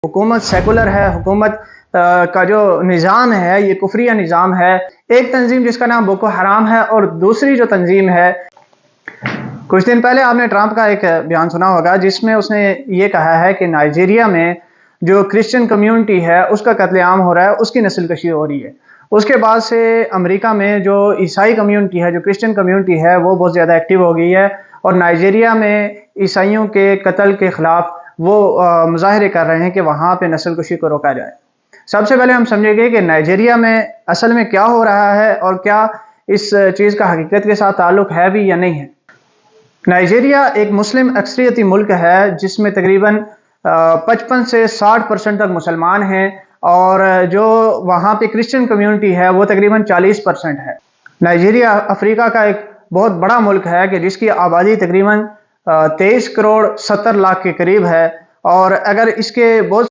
حکومت سیکولر ہے، حکومت کا جو نظام ہے یہ کفریہ نظام ہے۔ ایک تنظیم جس کا نام بوکو حرام ہے اور دوسری جو تنظیم ہے، کچھ دن پہلے آپ نے ٹرمپ کا ایک بیان سنا ہوگا جس میں اس نے یہ کہا ہے کہ نائجیریا میں جو کرسچن کمیونٹی ہے اس کا قتل عام ہو رہا ہے، اس کی نسل کشی ہو رہی ہے۔ اس کے بعد سے امریکہ میں جو عیسائی کمیونٹی ہے، جو کرسچن کمیونٹی ہے، وہ بہت زیادہ ایکٹیو ہو گئی ہے اور نائجیریا میں عیسائیوں کے قتل کے خلاف وہ مظاہرے کر رہے ہیں کہ وہاں پہ نسل کشی کو روکا جائے۔ سب سے پہلے ہم سمجھیں گے کہ نائجیریا میں اصل میں کیا ہو رہا ہے اور کیا اس چیز کا حقیقت کے ساتھ تعلق ہے بھی یا نہیں ہے۔ نائجیریا ایک مسلم اکثریتی ملک ہے جس میں تقریباً 55 سے 60% تک مسلمان ہیں، اور جو وہاں پہ کرسچن کمیونٹی ہے وہ تقریباً 40% ہے۔ نائجیریا افریقہ کا ایک بہت بڑا ملک ہے کہ جس کی آبادی تقریباً 23 کروڑ 70 لاکھ کے قریب ہے، اور اگر اس کے بہت